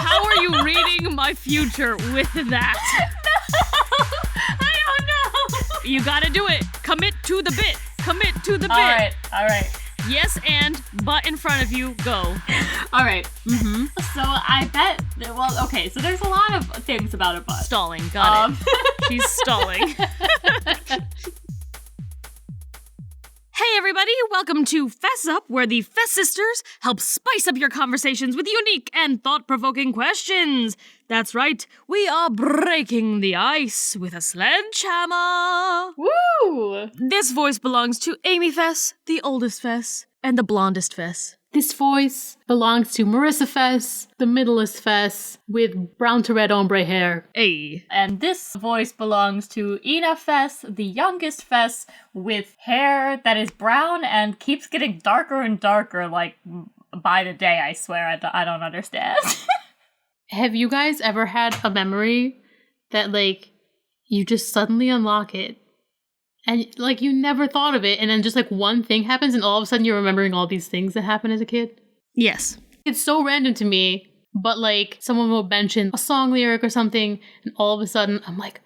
How are you reading my future with that? No, I don't know. You gotta do it. Commit to the bit. Commit to the bit. All right. Yes, and butt in front of you. Go. All right. Mm-hmm. So I bet. Well, okay. So there's a lot of things about a butt. Stalling. Got it. She's stalling. Hey everybody, welcome to Fess Up, where the Fess sisters help spice up your conversations with unique and thought-provoking questions. That's right, we are breaking the ice with a sledgehammer. Woo! This voice belongs to Amy Fess, the oldest Fess, and the blondest Fess. This voice belongs to Marissa Fess, the middlest Fess, with brown to red ombre hair. Hey. And this voice belongs to Ina Fess, the youngest Fess, with hair that is brown and keeps getting darker and darker, like, by the day, I swear. I don't understand. Have you guys ever had a memory that, like, you just suddenly unlock it? And, like, you never thought of it, and then just, like, one thing happens, and all of a sudden you're remembering all these things that happened as a kid? Yes. It's so random to me, but, like, someone will mention a song lyric or something, and all of a sudden I'm like,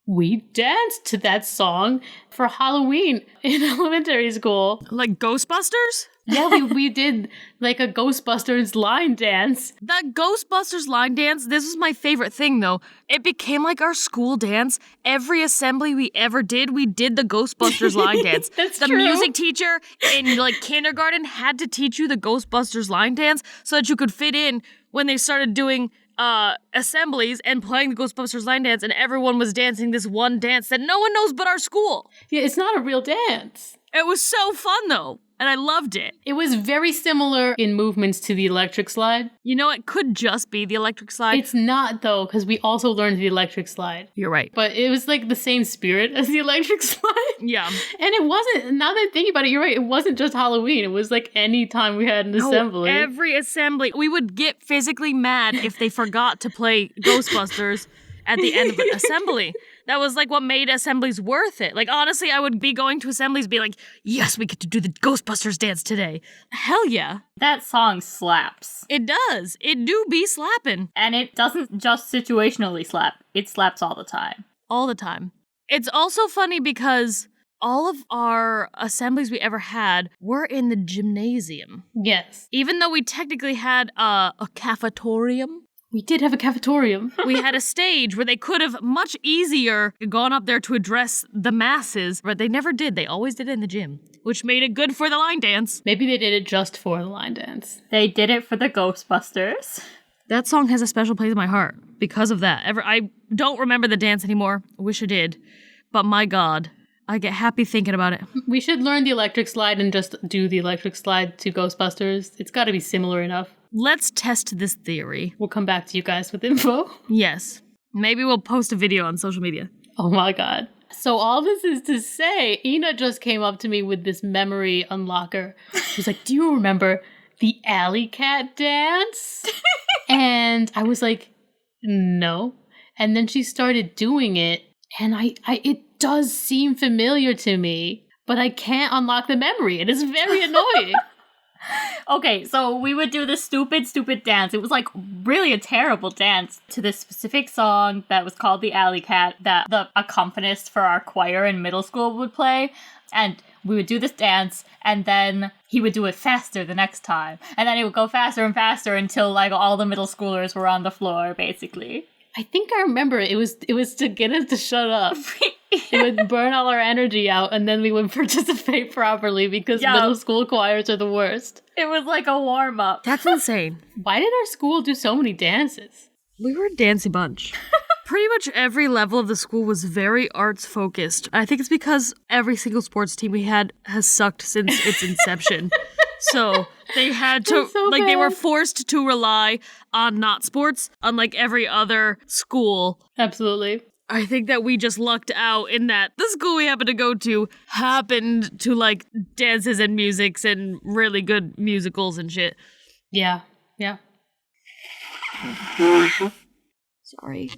we danced to that song for Halloween in elementary school. Like Ghostbusters? Yeah, we did, like, a Ghostbusters line dance. That Ghostbusters line dance, this was my favorite thing, though. It became like our school dance. Every assembly we ever did, we did the Ghostbusters line dance. That's the true. music teacher in, like, kindergarten had to teach you the Ghostbusters line dance so that you could fit in when they started doing assemblies and playing the Ghostbusters line dance, and everyone was dancing this one dance that no one knows but our school. Yeah, it's not a real dance. It was so fun, though. And I loved it. It was very similar in movements to the electric slide. You know, it could just be the electric slide. It's not, though, because we also learned the electric slide. You're right. But it was like the same spirit as the electric slide. Yeah. And it wasn't, now that I think about it, you're right, it wasn't just Halloween. It was like any time we had an assembly. Every assembly. We would get physically mad if they forgot to play Ghostbusters at the end of an assembly. That was like what made assemblies worth it. Like, honestly, I would be going to assemblies be like, yes, we get to do the Ghostbusters dance today. Hell yeah. That song slaps. It does. It do be slapping. And it doesn't just situationally slap. It slaps all the time. All the time. It's also funny because all of our assemblies we ever had were in the gymnasium. Yes. Even though we technically had a cafetorium. We did have a cafetorium. We had a stage where they could have much easier gone up there to address the masses, but they never did. They always did it in the gym, which made it good for the line dance. Maybe they did it just for the line dance. They did it for the Ghostbusters. That song has a special place in my heart because of that. I don't remember the dance anymore. I wish I did. But my God, I get happy thinking about it. We should learn the electric slide and just do the electric slide to Ghostbusters. It's got to be similar enough. Let's test this theory. We'll come back to you guys with info. Yes. Maybe we'll post a video on social media. Oh my God. So all this is to say, Ina just came up to me with this memory unlocker. She was like, do you remember the alley cat dance? And I was like, no. And then she started doing it, and it does seem familiar to me, but I can't unlock the memory. It is very annoying. Okay, so we would do this stupid dance. It was like really a terrible dance to this specific song that was called The Alley Cat that the accompanist for our choir in middle school would play. And we would do this dance, and then he would do it faster the next time. And then it would go faster and faster until like all the middle schoolers were on the floor, basically. I think I remember it. It was to get us to shut up. It would burn all our energy out, and then we would participate properly because middle school choirs are the worst. It was like a warm-up. That's insane. Why did our school do so many dances? We were a dancey bunch. Pretty much every level of the school was very arts-focused. I think it's because every single sports team we had has sucked since its inception. So they had to, they were forced to rely on not sports, unlike every other school. Absolutely. I think that we just lucked out in that the school we happened to go to happened to like dances and musics and really good musicals and shit. Yeah. Sorry.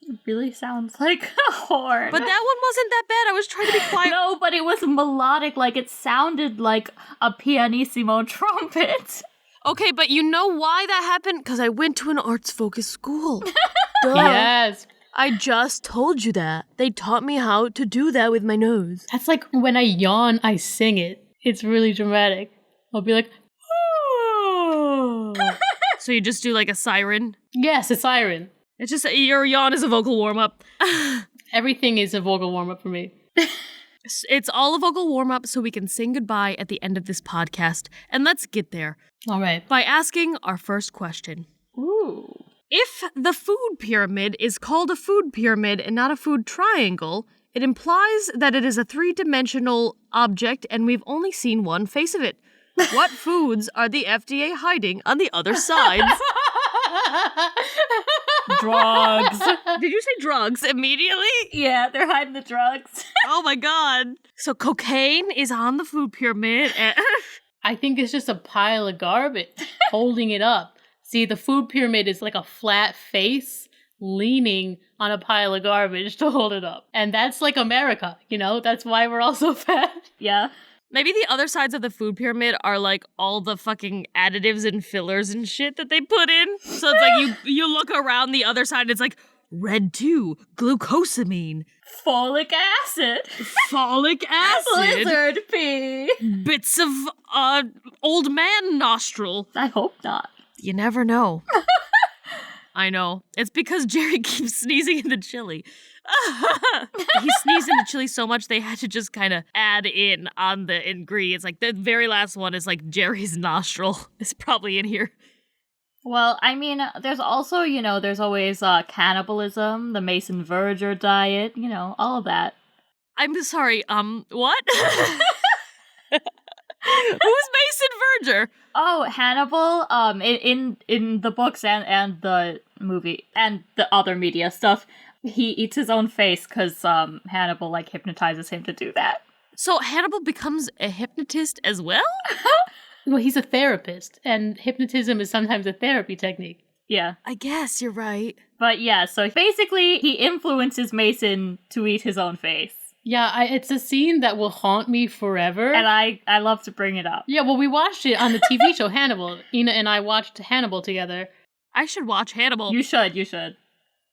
It really sounds like a horn. But that one wasn't that bad. I was trying to be quiet. No, but it was melodic. Like, it sounded like a pianissimo trumpet. Okay, but you know why that happened? Because I went to an arts-focused school. Duh. Yes. I just told you that. They taught me how to do that with my nose. That's like when I yawn, I sing it. It's really dramatic. I'll be like, oh. So you just do like a siren? Yes, a siren. It's just your yawn is a vocal warm-up. Everything is a vocal warm-up for me. It's all a vocal warm-up so we can sing goodbye at the end of this podcast. And let's get there. All right. By asking our first question. Ooh. If the food pyramid is called a food pyramid and not a food triangle, it implies that it is a three-dimensional object and we've only seen one face of it. What foods are the FDA hiding on the other sides? Drugs. Did you say drugs immediately? Yeah, they're hiding the drugs. Oh my god. So cocaine is on the food pyramid. I think it's just a pile of garbage holding it up. See, the food pyramid is like a flat face leaning on a pile of garbage to hold it up. And that's like America, you know? That's why we're all so fat. Yeah. Maybe the other sides of the food pyramid are like all the fucking additives and fillers and shit that they put in. So it's like you look around the other side, it's like red 2, glucosamine, Folic acid. folic acid, Lizard pee. bits of old man nostril. I hope not. You never know. I know. It's because Jerry keeps sneezing in the chili. He sneezed in the chili so much they had to just kind of add in on the ingredients. Like the very last one is like Jerry's nostril is probably in here. Well, I mean, there's also, there's always cannibalism, the Mason Verger diet, all of that. I'm sorry, what? Who's Mason Verger? Oh, Hannibal, in the books and the movie and the other media stuff, he eats his own face because Hannibal, hypnotizes him to do that. So Hannibal becomes a hypnotist as well? Well, he's a therapist, and hypnotism is sometimes a therapy technique. Yeah. I guess you're right. But yeah, so basically he influences Mason to eat his own face. Yeah, it's a scene that will haunt me forever. And I love to bring it up. Yeah, well, we watched it on the TV show Hannibal. Ina and I watched Hannibal together. I should watch Hannibal. You should.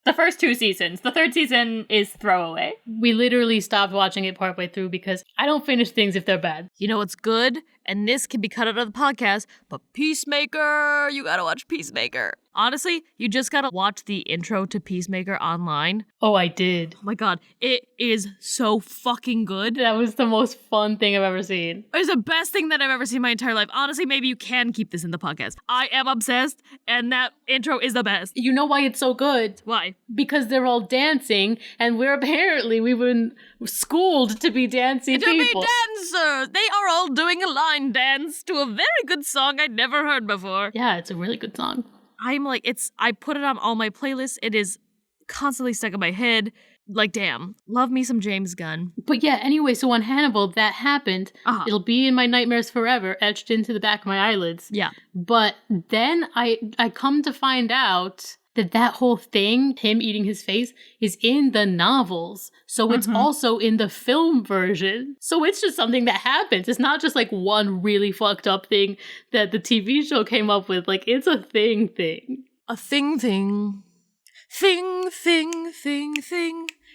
The first 2 seasons. The 3rd season is throwaway. We literally stopped watching it partway through because I don't finish things if they're bad. You know what's good? And this can be cut out of the podcast, but Peacemaker! You gotta watch Peacemaker. Honestly, you just gotta watch the intro to Peacemaker online. Oh, I did. Oh my god, it is so fucking good. That was the most fun thing I've ever seen. It's the best thing that I've ever seen in my entire life. Honestly, maybe you can keep this in the podcast. I am obsessed, and that intro is the best. You know why it's so good? Why? Because they're all dancing, and we've been schooled to be dancing people. To be dancers! They are all doing a line dance to a very good song I'd never heard before. Yeah, it's a really good song. I put it on all my playlists. It is constantly stuck in my head. Damn. Love me some James Gunn. But yeah, anyway, so on Hannibal, that happened. Uh-huh. It'll be in my nightmares forever, etched into the back of my eyelids. Yeah. But then I come to find out that whole thing, him eating his face, is in the novels. So it's also in the film version. So it's just something that happens. It's not just one really fucked up thing that the TV show came up with. It's a thing. A thing. Thing.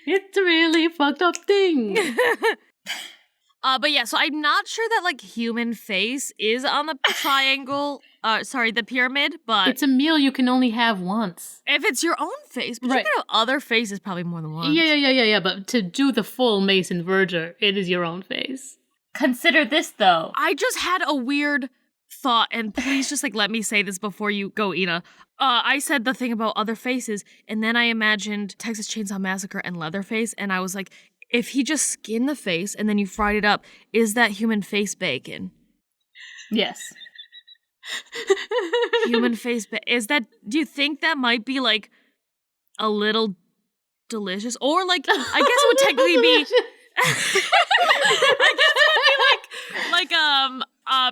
It's a really fucked up thing. But yeah, so I'm not sure that human face is on the triangle, the pyramid, but it's a meal you can only have once. if it's your own face, but Right. you can have other faces probably more than once. Yeah, but to do the full Mason Verger, it is your own face. Consider this, though. I just had a weird thought, and please just let me say this before you go, Ina. I said the thing about other faces, and then I imagined Texas Chainsaw Massacre and Leatherface, and I was like, if he just skinned the face and then you fried it up, is that human face bacon? Yes. Human face bacon. Do you think that might be a little delicious? Or I guess it would technically be I guess it would be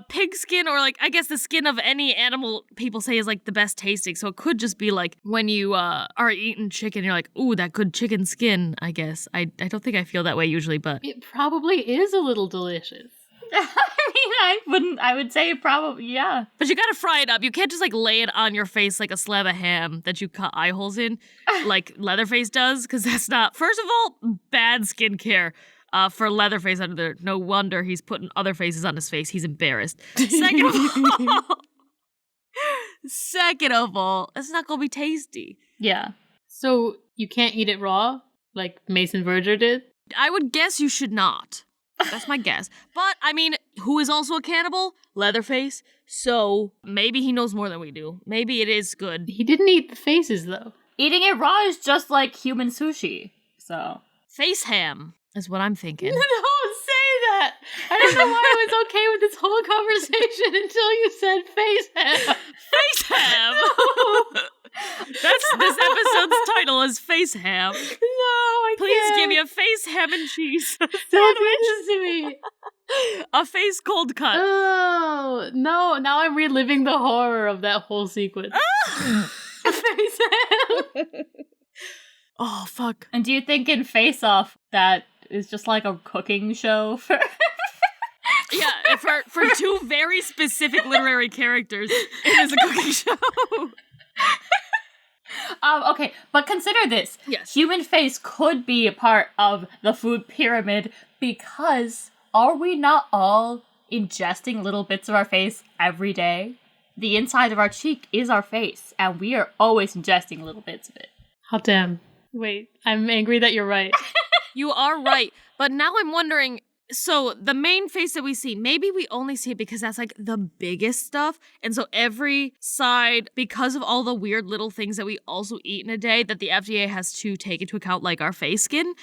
pig skin, or I guess the skin of any animal people say is the best tasting. So it could just be when you are eating chicken, you're like, ooh, that good chicken skin, I guess. I don't think I feel that way usually, but It probably is a little delicious. I would say probably, yeah. But you gotta fry it up. You can't just like lay it on your face like a slab of ham that you cut eye holes in, like Leatherface does, because that's not, first of all, bad skincare. For Leatherface under there. No wonder he's putting other faces on his face. He's embarrassed. Second of all, it's not gonna be tasty. Yeah. So you can't eat it raw, like Mason Verger did? I would guess you should not. That's my guess. But, I mean, who is also a cannibal? Leatherface. So, maybe he knows more than we do. Maybe it is good. He didn't eat the faces, though. Eating it raw is just like human sushi, so. Face ham is what I'm thinking. Don't say that! I don't know why I was okay with this whole conversation until you said face ham. Face ham? No. This episode's title is Face Ham. No, I Please can't. give me a face ham and cheese. Don't do this to me. A face cold cut. Oh, no. Now I'm reliving the horror of that whole sequence. Face ham. Oh, fuck. And do you think in Face Off that is just like a cooking show for... Yeah, for two very specific literary characters, it is a cooking show. Okay, but consider this. Yes. Human face could be a part of the food pyramid because are we not all ingesting little bits of our face every day? The inside of our cheek is our face, and we are always ingesting little bits of it. Hot damn. Wait, I'm angry that you're right. You are right, but now I'm wondering, so the main face that we see, maybe we only see it because that's like the biggest stuff. And so every side, because of all the weird little things that we also eat in a day that the FDA has to take into account, like our face skin,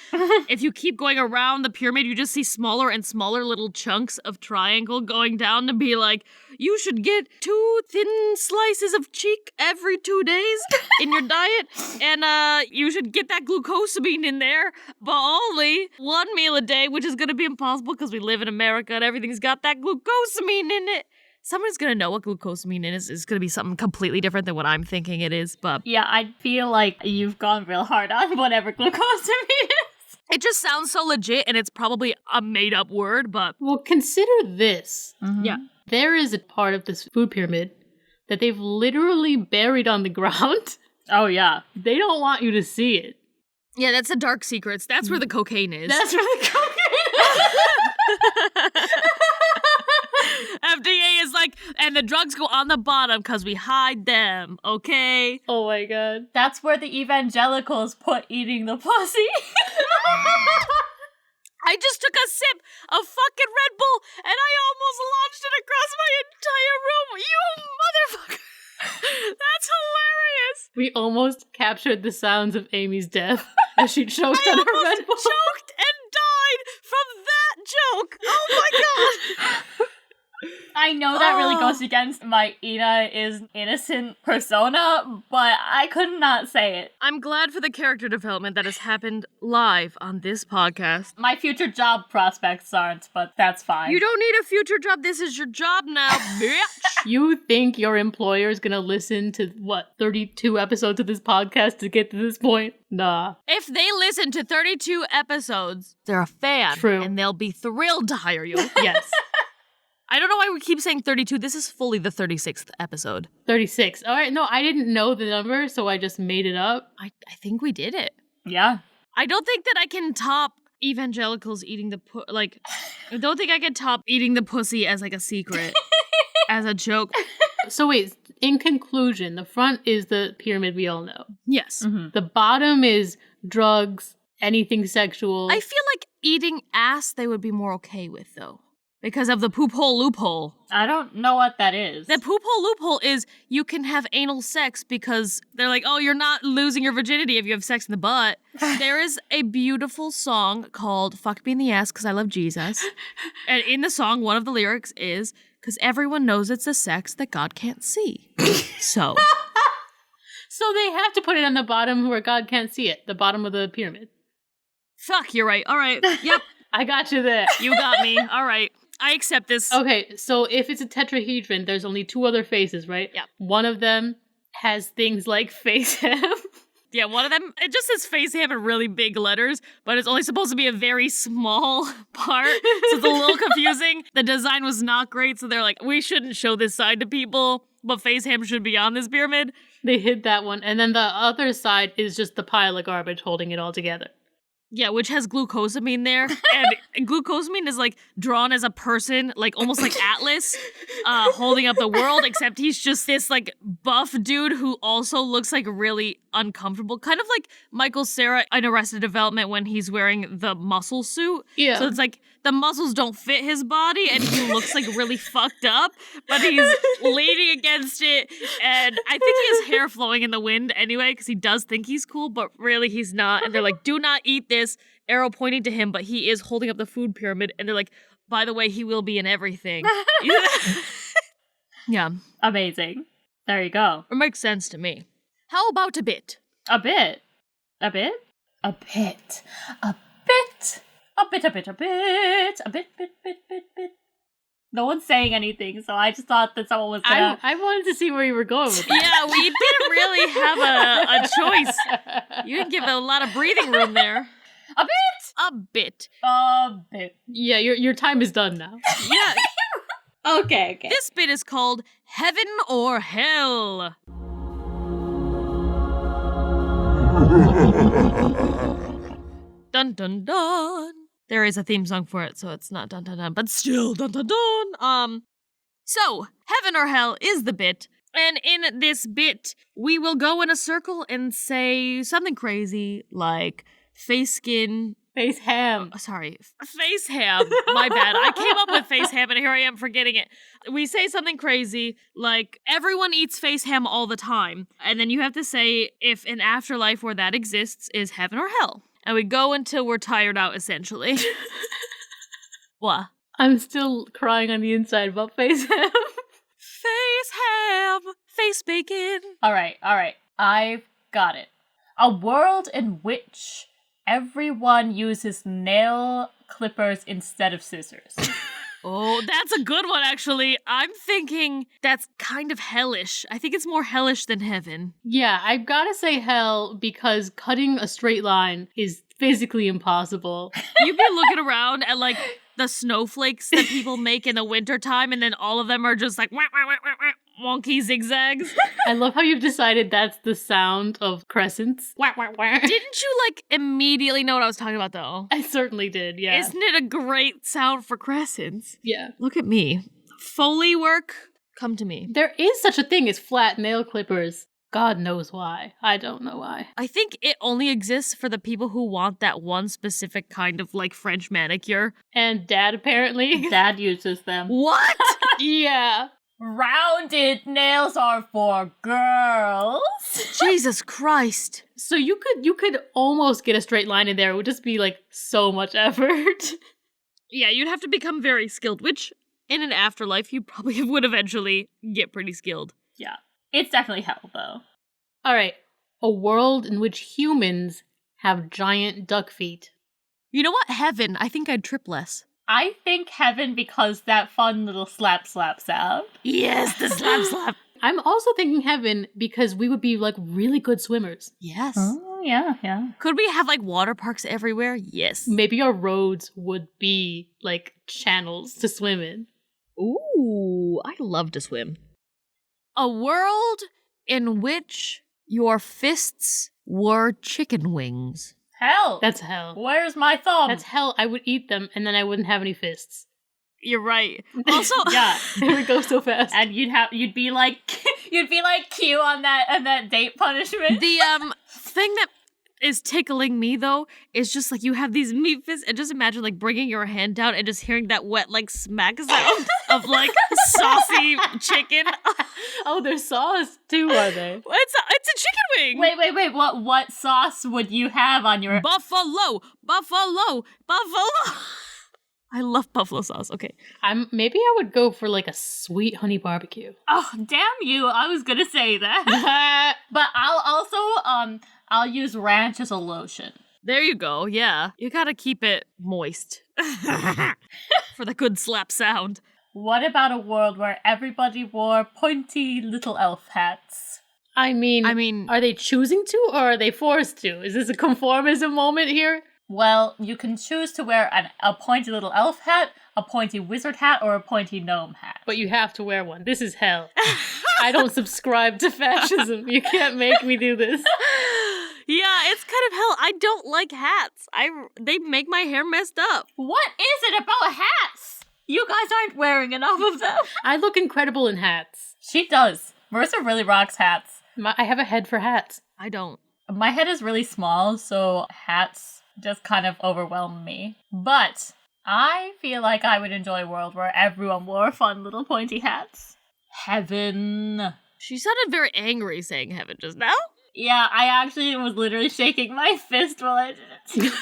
if you keep going around the pyramid, you just see smaller and smaller little chunks of triangle going down to be like, you should get 2 thin slices of cheek every 2 days in your diet. And you should get that glucosamine in there, but only 1 meal a day, which is going to be impossible because we live in America and everything's got that glucosamine in it. Someone's gonna know what glucosamine is. It's gonna be something completely different than what I'm thinking it is, but Yeah, I feel like you've gone real hard on whatever glucosamine is. it just sounds so legit and it's probably a made-up word, but Well, consider this. yeah. There is a part of this food pyramid that they've literally buried on the ground. Oh, yeah. They don't want you to see it. Yeah, that's the dark secrets. That's where the cocaine is. That's where the cocaine FDA is like, and the drugs go on the bottom because we hide them, okay? Oh my god. That's where the evangelicals put eating the pussy. I just took a sip of fucking Red Bull and I almost launched it across my entire room. You motherfucker. That's hilarious. We almost captured the sounds of Amy's death as she choked on her almost Red Bull. choked and died from that joke. Oh my god. I know that really goes against my Ina is innocent persona, but I could not say it. I'm glad for the character development that has happened live on this podcast. My future job prospects aren't, but that's fine. You don't need a future job. This is your job now, bitch. You think your employer is gonna listen to, 32 episodes of this podcast to get to this point? Nah. If they listen to 32 episodes, they're a fan. True. And they'll be thrilled to hire you. Yes. I don't know why we keep saying 32. This is fully the 36th episode. 36. All right, no, I didn't know the number, so I just made it up. I think we did it. Yeah. I don't think that I can top evangelicals eating the I don't think I can top eating the pussy as like a secret, as a joke. So wait, in conclusion, the front is the pyramid we all know. Yes. Mm-hmm. The bottom is drugs, anything sexual. I feel like eating ass they would be more okay with, though. Because of the poop hole loophole. I don't know what that is. The poop hole loophole is you can have anal sex because they're like, oh, you're not losing your virginity if you have sex in the butt. There is a beautiful song called Fuck Me in the Ass Because I Love Jesus. And in the song, one of the lyrics is, because everyone knows it's a sex that God can't see. So they have to put it on the bottom where God can't see it, the bottom of the pyramid. fuck, you're right. All right. Yep. I got you there. You got me. All right. I accept this. Okay, so if it's a tetrahedron, there's only 2 other faces, right? Yeah. One of them has things like face ham. Yeah, one of them, it just says face ham in really big letters, but it's only supposed to be a very small part, so it's a little confusing. The design was not great, so they're like, we shouldn't show this side to people, but face ham should be on this pyramid. They hid that one, and then the other side is just the pile of garbage holding it all together. Yeah, which has glucosamine there. And glucosamine is like drawn as a person, like almost like Atlas, holding up the world, except he's just this like buff dude who also looks like really uncomfortable. Kind of like Michael Cera in Arrested Development when he's wearing the muscle suit. Yeah. So it's like the muscles don't fit his body and he looks like really fucked up, but he's leaning against it. And I think he has hair flowing in the wind anyway, because he does think he's cool, but really he's not. And they're like, do not eat this, arrow pointing to him, but he is holding up the food pyramid. And they're like, by the way, he will be in everything. Yeah. Amazing. There you go. It makes sense to me. How about a bit? A bit. A bit? A bit. A bit. A bit, a bit, a bit. A bit, bit, bit, bit, bit. No one's saying anything, so I just thought that someone was gonna... I wanted to see where you were going with that. Yeah, we didn't really have a choice. You didn't give a lot of breathing room there. A bit! A bit. A bit. Yeah, your time is done now. Yeah. Okay. This bit is called Heaven or Hell. Dun dun dun. There is a theme song for it, so it's not dun dun dun, but still dun dun dun. So, Heaven or Hell is the bit, and in this bit, we will go in a circle and say something crazy like face skin. Face ham. Sorry, face ham. My bad. I came up with face ham and here I am forgetting it. We say something crazy like everyone eats face ham all the time. And then you have to say if an afterlife where that exists is heaven or hell. And we go until we're tired out, essentially. What? I'm still crying on the inside about face ham. Face ham. Face bacon. All right. I've got it. A world in which everyone uses nail clippers instead of scissors. Oh, that's a good one, actually. I'm thinking that's kind of hellish. I think it's more hellish than heaven. Yeah, I've got to say hell because cutting a straight line is physically impossible. You'd be looking around at, like, the snowflakes that people make in the wintertime, and then all of them are just like, wah, wah, wah, wah, wah, wonky zigzags. I love how you've decided that's the sound of crescents. Wah, wah, wah. Didn't you, like, immediately know what I was talking about, though? I certainly did, yeah. Isn't it a great sound for crescents? Yeah. Look at me. Foley work, come to me. There is such a thing as flat nail clippers. God knows why. I don't know why. I think it only exists for the people who want that one specific kind of, like, French manicure. And Dad, apparently. Dad uses them. What? Yeah. Rounded nails are for girls. Jesus Christ. So you could almost get a straight line in there. It would just be like so much effort. Yeah, you'd have to become very skilled, which in an afterlife you probably would eventually get pretty skilled. Yeah. It's definitely hell, though. All right. A world in which humans have giant duck feet. You know what? Heaven. I think I'd trip less. I think heaven because that fun little slap sound. Yes, the slap slap. I'm also thinking heaven because we would be like really good swimmers. Yes. Oh, yeah. Could we have like water parks everywhere? Yes. Maybe our roads would be like channels to swim in. Ooh, I love to swim. A world in which your fists were chicken wings. Hell. That's hell. Where's my thumb? That's hell. I would eat them and then I wouldn't have any fists. You're right. Also, yeah, it would go so fast. And you'd be like Q on that date punishment. The thing that is tickling me though is just like you have these meat fists and just imagine like bringing your hand down and just hearing that wet like smack sound of like saucy chicken. Oh, they're sauce too, are they? It's a chicken wing. Wait. What sauce would you have on your buffalo? I love buffalo sauce. Okay. Maybe I would go for like a sweet honey barbecue. Oh, damn you. I was going to say that. But I'll use ranch as a lotion. There you go. Yeah. You got to keep it moist for the good slap sound. What about a world where everybody wore pointy little elf hats? I mean, are they choosing to or are they forced to? Is this a conformism moment here? Well, you can choose to wear a pointy little elf hat, a pointy wizard hat, or a pointy gnome hat. But you have to wear one. This is hell. I don't subscribe to fascism. You can't make me do this. Yeah, it's kind of hell. I don't like hats. They make my hair messed up. What is it about hats? You guys aren't wearing enough of them. I look incredible in hats. She does. Marissa really rocks hats. I have a head for hats. I don't. My head is really small, so hats just kind of overwhelm me. But I feel like I would enjoy a world where everyone wore fun little pointy hats. Heaven. She sounded very angry saying heaven just now. Yeah, I actually was literally shaking my fist while I did it.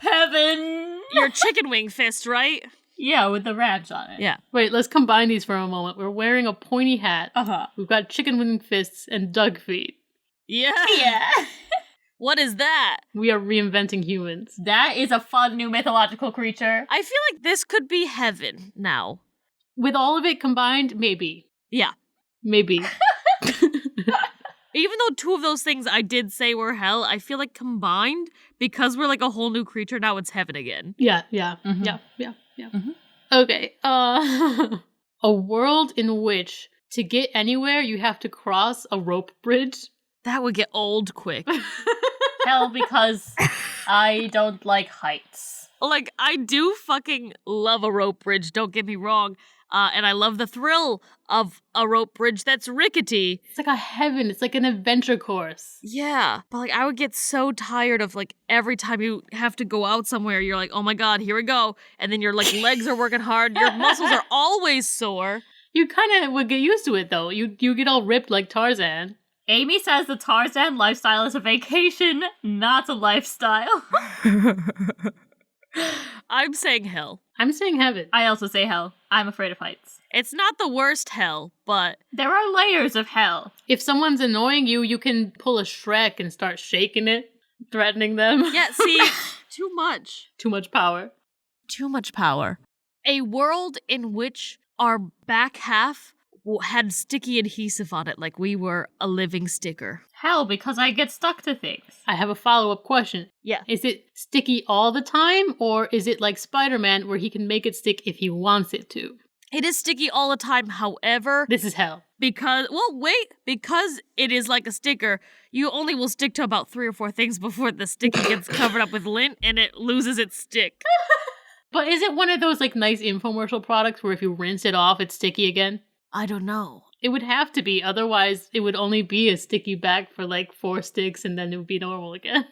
Heaven. Your chicken wing fist, right? Yeah, with the ranch on it. Yeah. Wait, let's combine these for a moment. We're wearing a pointy hat. Uh-huh. We've got chicken wing fists and dug feet. Yeah. Yeah. What is that? We are reinventing humans. That is a fun new mythological creature. I feel like this could be heaven now. With all of it combined, maybe. Yeah. Maybe. Even though two of those things I did say were hell, I feel like combined, because we're like a whole new creature, now it's heaven again. Yeah. Mm-hmm. Yeah. Mm-hmm. Okay. A world in which to get anywhere you have to cross a rope bridge. That would get old quick. Hell, because I don't like heights. Like, I do fucking love a rope bridge, don't get me wrong. And I love the thrill of a rope bridge that's rickety. It's like a heaven. It's like an adventure course. Yeah, but like I would get so tired of like every time you have to go out somewhere, you're like, oh my god, here we go. And then your like legs are working hard. Your muscles are always sore. You kind of would get used to it though. You get all ripped like Tarzan. Amy says the Tarzan lifestyle is a vacation, not a lifestyle. I'm saying hell. I'm saying heaven. I also say hell. I'm afraid of heights. It's not the worst hell, but There are layers of hell. If someone's annoying you, you can pull a Shrek and start shaking it, threatening them. yeah, see, too much. Too much power. Too much power. A world in which our back half had sticky adhesive on it, like we were a living sticker. Hell, because I get stuck to things. I have a follow-up question. Yeah. Is it sticky all the time, or is it like Spider-Man where he can make it stick if he wants it to? It is sticky all the time, however, This is hell. because it is like a sticker, you only will stick to about 3 or 4 things before the sticky gets covered up with lint and it loses its stick. But is it one of those like nice infomercial products where if you rinse it off, it's sticky again? I don't know. It would have to be, otherwise it would only be a sticky back for like 4 sticks and then it would be normal again.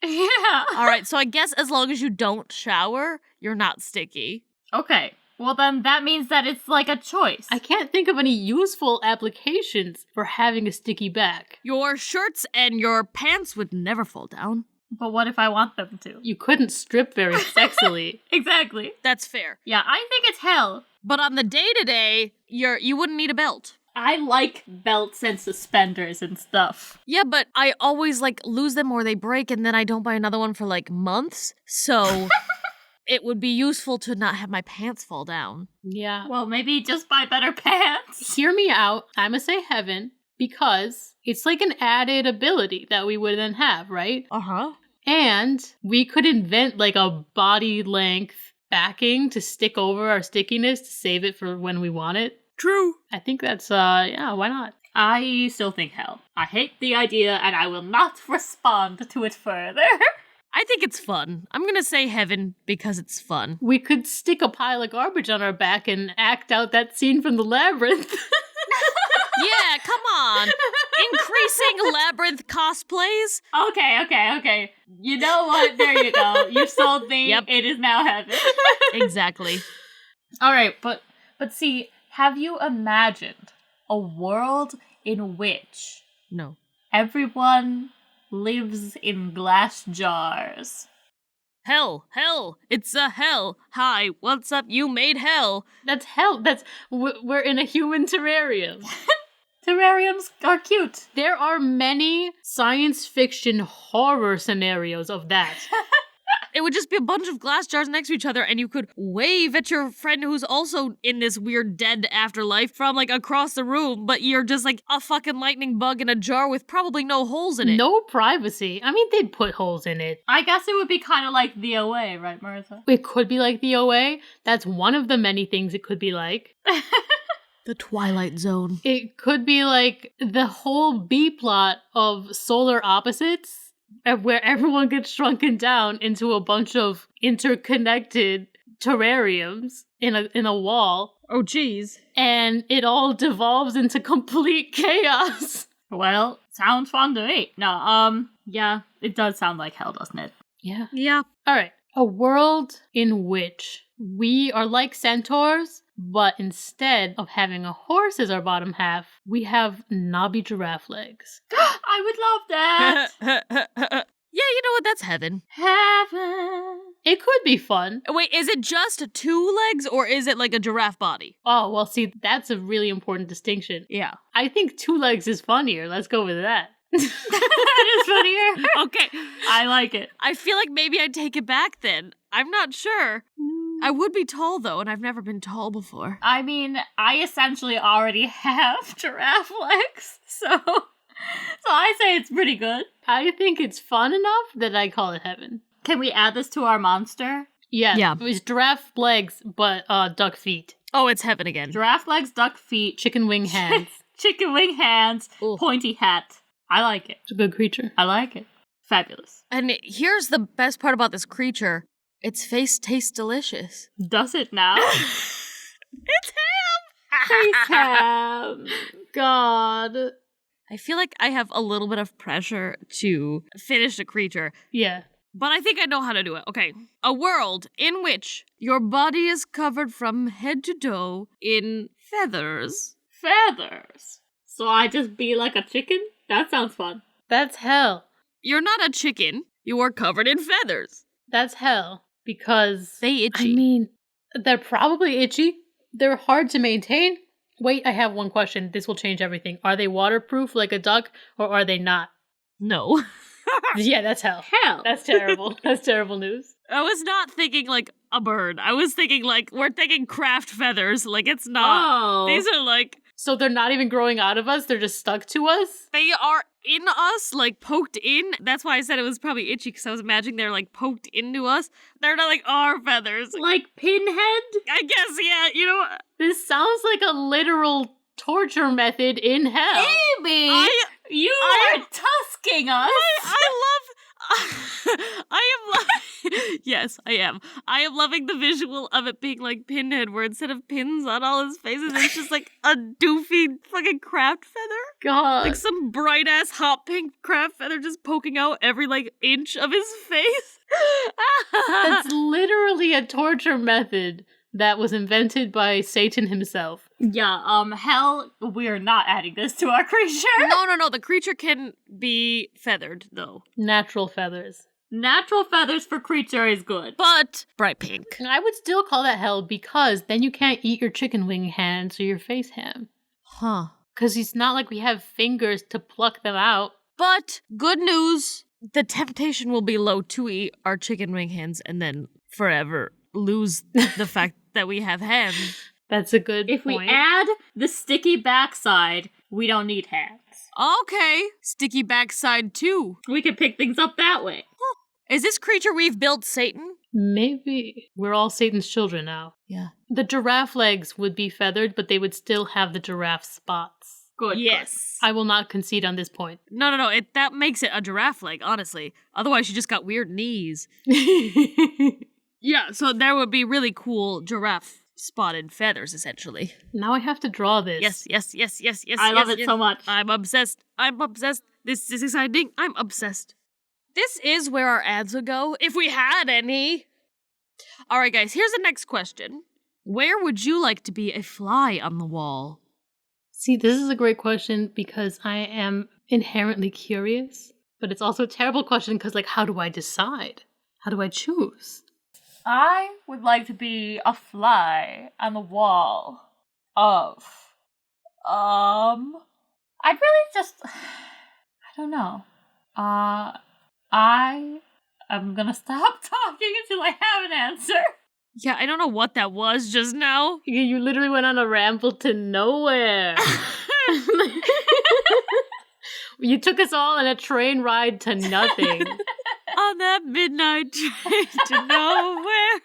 Yeah. All right, so I guess as long as you don't shower, you're not sticky. Okay. Well, then that means that it's like a choice. I can't think of any useful applications for having a sticky back. Your shirts and your pants would never fall down. But what if I want them to? You couldn't strip very sexily. Exactly. That's fair. Yeah, I think it's hell. But on the day-to-day, you wouldn't need a belt. I like belts and suspenders and stuff. Yeah, but I always like lose them or they break and then I don't buy another one for like months. So it would be useful to not have my pants fall down. Yeah. Well, maybe just buy better pants. Hear me out. I'ma say heaven because it's like an added ability that we would then have, right? Uh-huh. And we could invent like a body length backing to stick over our stickiness to save it for when we want it. True. I think that's, yeah, why not? I still think hell. I hate the idea and I will not respond to it further. I think it's fun. I'm gonna say heaven because it's fun. We could stick a pile of garbage on our back and act out that scene from the Labyrinth. Yeah, come on. Increasing Labyrinth cosplays? Okay. You know what? There you go. You sold me. Yep. It is now heaven. Exactly. All right, but see, have you imagined a world in which No. everyone lives in glass jars? Hell. It's a hell. Hi, what's up? You made hell. That's hell. We're in a human terrarium. Terrariums are cute. There are many science fiction horror scenarios of that. It would just be a bunch of glass jars next to each other, and you could wave at your friend who's also in this weird dead afterlife from like across the room, but you're just like a fucking lightning bug in a jar with probably no holes in it. No privacy. I mean, they'd put holes in it. I guess it would be kind of like the OA, right, Marissa? It could be like the OA. That's one of the many things it could be like. The Twilight Zone. It could be like the whole B plot of Solar Opposites, where everyone gets shrunken down into a bunch of interconnected terrariums in a wall. Oh, geez. And it all devolves into complete chaos. Well, sounds fun to me. No, yeah, it does sound like hell, doesn't it? Yeah. Yeah. All right. A world in which we are like centaurs, but instead of having a horse as our bottom half, we have knobby giraffe legs. I would love that. Yeah, you know what? That's heaven. Heaven. It could be fun. Wait, is it just 2 legs or is it like a giraffe body? Oh, well, see, that's a really important distinction. Yeah. I think 2 legs is funnier. Let's go with that. That is funnier. Okay. I like it. I feel like maybe I'd take it back then. I'm not sure. I would be tall though, and I've never been tall before. I mean, I essentially already have giraffe legs, so I say it's pretty good. I think it's fun enough that I call it heaven. Can we add this to our monster? Yeah. It's giraffe legs, but duck feet. Oh, it's heaven again. Giraffe legs, duck feet, Chicken wing hands. chicken wing hands, Ooh. pointy hat. I like it. It's a good creature. I like it. Fabulous. And here's the best part about this creature. Its face tastes delicious. Does it now? It's ham! Face ham. God. I feel like I have a little bit of pressure to finish the creature, Yeah. but I think I know how to do it. Okay. A world in which your body is covered from head to toe in feathers. Feathers. So I just be like a chicken? That sounds fun. That's hell. You're not a chicken. You are covered in feathers. That's hell. Because, They itchy. I mean, they're probably itchy. They're hard to maintain. Wait, I have one question. This will change everything. Are they waterproof like a duck, or are they not? No. Yeah, that's hell. Hell. That's terrible. That's terrible news. I was not thinking like a bird. I was thinking like, we're thinking craft feathers. Like, it's not. Oh. These are like, So they're not even growing out of us? They're just stuck to us? they are in us, like poked in. That's why I said it was probably itchy, because I was imagining they're like poked into us. They're not like our feathers. Like Pinhead? I guess, yeah, you know. This sounds like a literal torture method in hell. Amy! You I- are tusking us! Yes, I am. I am loving the visual of it being like Pinhead, where instead of pins on all his faces, it's just like a doofy fucking craft feather. God. Like some bright ass hot pink craft feather just poking out every like inch of his face. That's literally a torture method that was invented by Satan himself. Yeah, hell, we're not adding this to our creature. No. The creature can be feathered though, Natural feathers. Natural feathers for creature is good. but bright pink. And I would still call that hell because then you can't eat your chicken wing hands or your face ham. Huh. Because it's not like we have fingers to pluck them out. But good news, the temptation will be low to eat our chicken wing hands and then forever lose the fact that we have hands. That's a good If point. we add the sticky backside, we don't need hands. Okay, sticky backside too. We can pick things up that way. Is this creature we've built Satan? Maybe we're all Satan's children now. Yeah. The giraffe legs would be feathered, but they would still have the giraffe spots. Good. Yes. I will not concede on this point. No. That makes it a giraffe leg, honestly. Otherwise, you just got weird knees. Yeah, so there would be really cool giraffe spotted feathers, essentially. Now I have to draw this. Yes. I love it so much. I'm obsessed. This is exciting. I'm obsessed. This is where our ads would go, if we had any. All right, guys, here's the next question. Where would you like to be a fly on the wall? See, this is a great question because I am inherently curious, but it's also a terrible question because, like, how do I decide? How do I choose? I would like to be a fly on the wall of, I'd really just, I don't know. I'm gonna stop talking until I have an answer. Yeah, I don't know what that was just now. You literally went on a ramble to nowhere. You took us all on a train ride to nothing. On that midnight train to nowhere.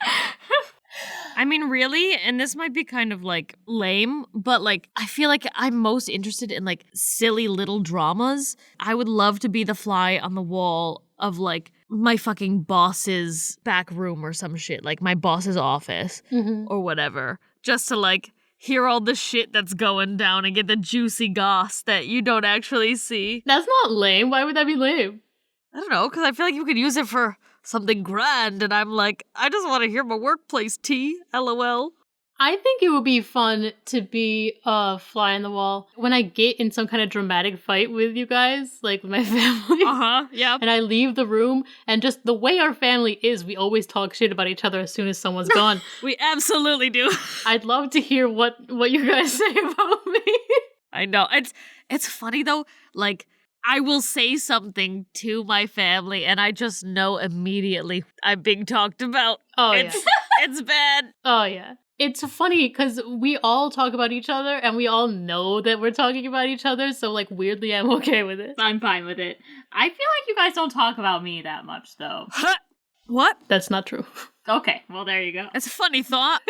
I mean, really, and this might be kind of like lame, but like I feel like I'm most interested in like silly little dramas. I would love to be the fly on the wall of like my fucking boss's back room or some shit, like my boss's office or whatever, just to like hear all the shit that's going down and get the juicy goss that you don't actually see. That's not lame. Why would that be lame? I don't know, because I feel like you could use it for something grand, and I'm like, I just want to hear my workplace tea, LOL. I think it would be fun to be a fly on the wall when I get in some kind of dramatic fight with you guys, like with my family. Yeah. And I leave the room, and just the way our family is, we always talk shit about each other as soon as someone's gone. We absolutely do. I'd love to hear what you guys say about me. I know. It's funny though, like I will say something to my family and I just know immediately I'm being talked about. Oh, it's bad. Oh, yeah. It's funny because we all talk about each other and we all know that we're talking about each other. So, like, weirdly, I'm okay with it. I'm fine with it. I feel like you guys don't talk about me that much, though. What? That's not true. Okay, well, there you go. It's a funny thought.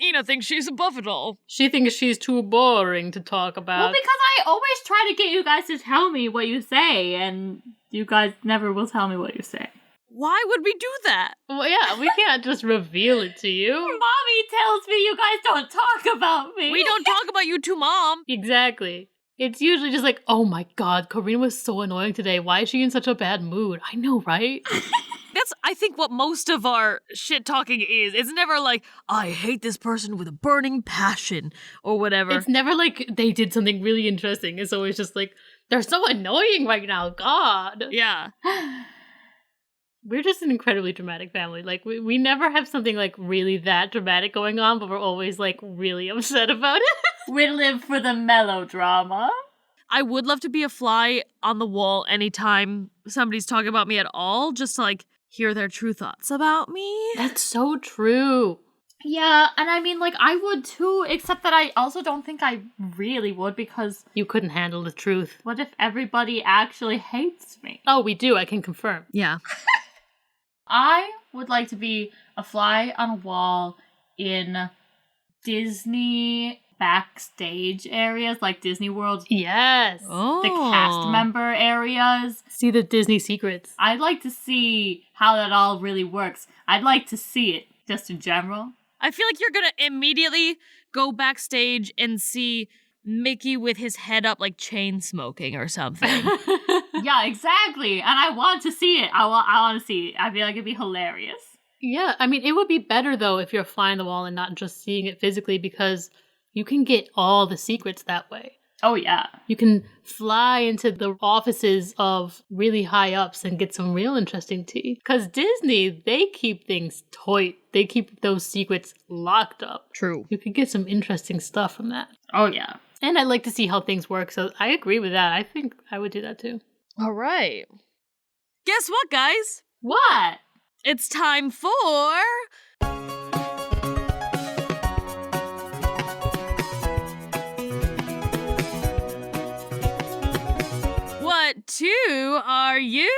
Ina thinks she's above it all. She thinks she's too boring to talk about. Well, because I always try to get you guys to tell me what you say, and you guys never will tell me what you say. Why would we do that? Well, yeah, we can't just reveal it to you. Mommy tells me you guys don't talk about me. We don't talk about you to Mom. Exactly. It's usually just like, oh my god, Karina was so annoying today. Why is she in such a bad mood? I know, right? That's, I think, what most of our shit talking is. It's never like, I hate this person with a burning passion or whatever. It's never like they did something really interesting. It's always just like, they're so annoying right now. God. Yeah. We're just an incredibly dramatic family. Like, we never have something like really that dramatic going on, but we're always like really upset about it. We live for the melodrama. I would love to be a fly on the wall anytime somebody's talking about me at all, just to like hear their true thoughts about me. That's so true. Yeah, and I mean, like, I would too, except that I also don't think I really would, because You couldn't handle the truth. what if everybody actually hates me? Oh, we do. I can confirm. Yeah. I would like to be a fly on a wall in Disney backstage areas, like Disney World, Yes. Oh. the cast member areas. See the Disney secrets. I'd like to see how that all really works. I'd like to see it, just in general. I feel like you're gonna immediately go backstage and see Mickey with his head up, like chain smoking or something. Yeah, exactly. And I want to see it. I want to see it. I feel like it'd be hilarious. Yeah, I mean, it would be better, though, if you're flying the wall and not just seeing it physically, because you can get all the secrets that way. Oh, yeah. You can fly into the offices of really high ups and get some real interesting tea. Because Disney, they keep things tight. They keep those secrets locked up. True. You could get some interesting stuff from that. Oh, yeah. And I'd like to see how things work, so I agree with that. I think I would do that too. All right. Guess what, guys? What? It's time for... What two are you?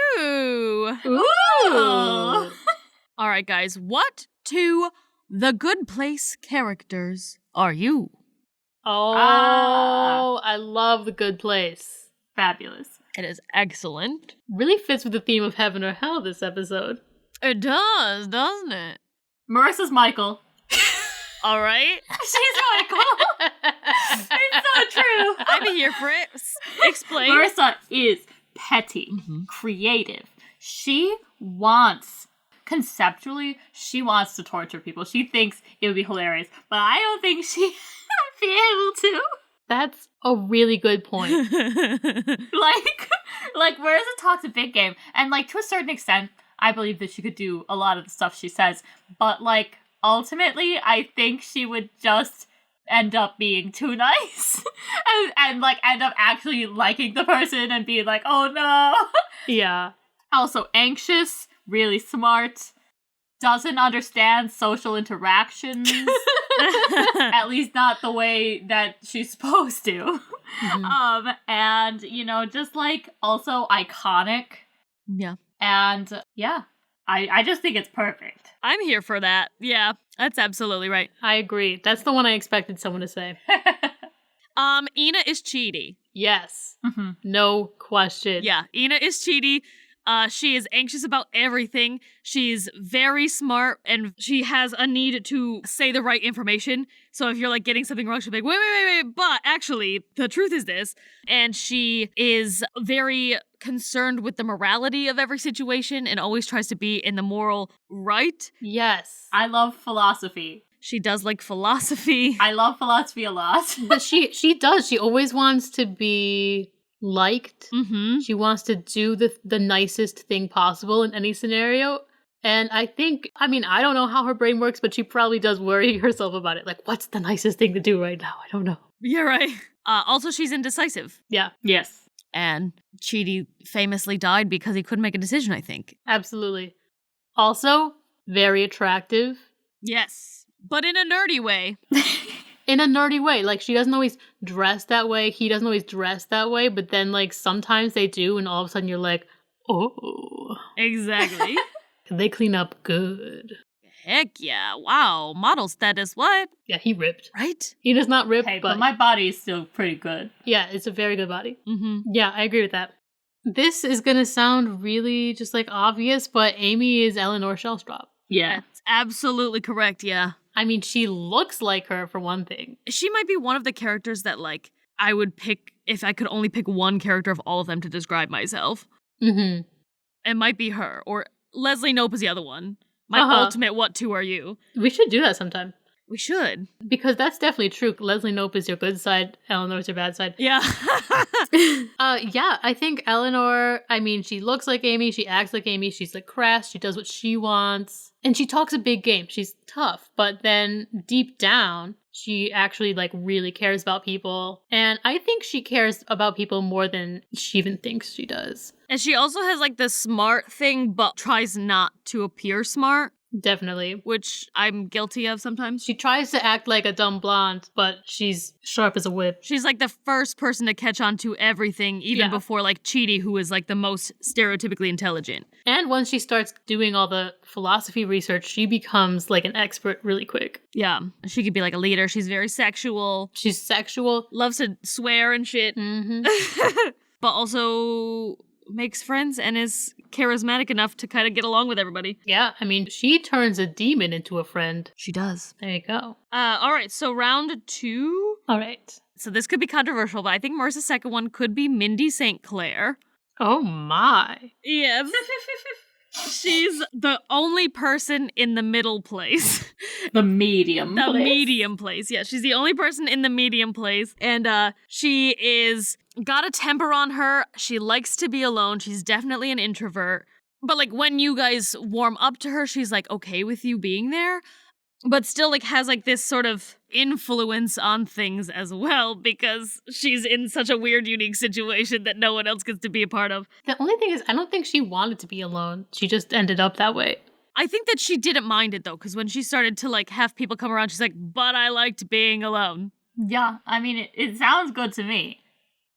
Ooh. All right, guys. What two The Good Place characters are you? Oh, I love The Good Place. Fabulous. It is excellent. Really fits with the theme of heaven or hell this episode. It does, doesn't it? Marissa's Michael. All right. She's Michael. It's so true. I'm here for it. Explain. Marissa is petty, creative. She wants, conceptually, she wants to torture people. She thinks it would be hilarious, but I don't think she would be able to. That's a really good point. Like Marissa talks a big game, and like to a certain extent, I believe that she could do a lot of the stuff she says, but like ultimately, I think she would just end up being too nice and like end up actually liking the person and being like, oh no. Yeah. Also anxious, really smart, doesn't understand social interactions. At least not the way that she's supposed to. And, just like also iconic. Yeah. And yeah, I just think it's perfect. I'm here for that. Yeah, that's absolutely right. I agree. That's the one I expected someone to say. Ina is Chidi. Yes. No question. Yeah, Ina is Chidi. She is anxious about everything. She's very smart, and she has a need to say the right information. So if you're like getting something wrong, she'll be like, wait, but actually, the truth is this. And she is very concerned with the morality of every situation and always tries to be in the moral right. Yes. I love philosophy. She does like philosophy. I love philosophy a lot. But she does. She always wants to be liked. She wants to do the nicest thing possible in any scenario. And I think, I don't know how her brain works, but she probably does worry herself about it. Like, what's the nicest thing to do right now? I don't know. Yeah, right. Also, she's indecisive. Yeah. Yes. And Chidi famously died because he couldn't make a decision, I think. Absolutely. Also, very attractive. Yes. But in a nerdy way. In a nerdy way. Like, she doesn't always dress that way. He doesn't always dress that way. But then, like, sometimes they do. And all of a sudden you're like, oh. Exactly. They clean up good. Heck yeah. Wow. Model status, what? Yeah, he ripped. Right? He does not rip, Hey, but my body is still pretty good. yeah, it's a very good body. Yeah, I agree with that. This is going to sound really just, like, obvious, but Amy is Eleanor Shellstrop. Yeah. That's absolutely correct, yeah. She looks like her, for one thing. She might be one of the characters that, like, I would pick if I could only pick one character of all of them to describe myself. It might be her, or Leslie Knope is the other one. My ultimate what two are you? We should do that sometime. We should. Because that's definitely true. Leslie Knope is your good side, Eleanor's your bad side. Yeah. Yeah, I think Eleanor, she looks like Amy, she acts like Amy, she's like crass, she does what she wants, and she talks a big game. She's tough, but then deep down, she actually like really cares about people. And I think she cares about people more than she even thinks she does. And she also has like the smart thing, but tries not to appear smart. Definitely. Which I'm guilty of sometimes. She tries to act like a dumb blonde, but she's sharp as a whip. She's like the first person to catch on to everything, even before like Chidi, who is like the most stereotypically intelligent. And once she starts doing all the philosophy research, she becomes like an expert really quick. Yeah. She could be like a leader. She's very sexual. She's sexual. Loves to swear and shit. But also makes friends and is charismatic enough to kind of get along with everybody. Yeah, she turns a demon into a friend. She does. There you go. All right, so round 2. All right. So this could be controversial, but I think Marissa's second one could be Mindy St. Clair. Oh my. Yes. She's the only person in the middle place. The medium place. The medium place. Yeah, she's the only person in the medium place. And she is got a temper on her. She likes to be alone. She's definitely an introvert. But like when you guys warm up to her, she's like okay with you being there. But still like has like this sort of influence on things as well because she's in such a weird, unique situation that no one else gets to be a part of. The only thing is I don't think she wanted to be alone. She just ended up that way. I think that she didn't mind it though, because when she started to like have people come around, she's like, but I liked being alone. Yeah, it sounds good to me.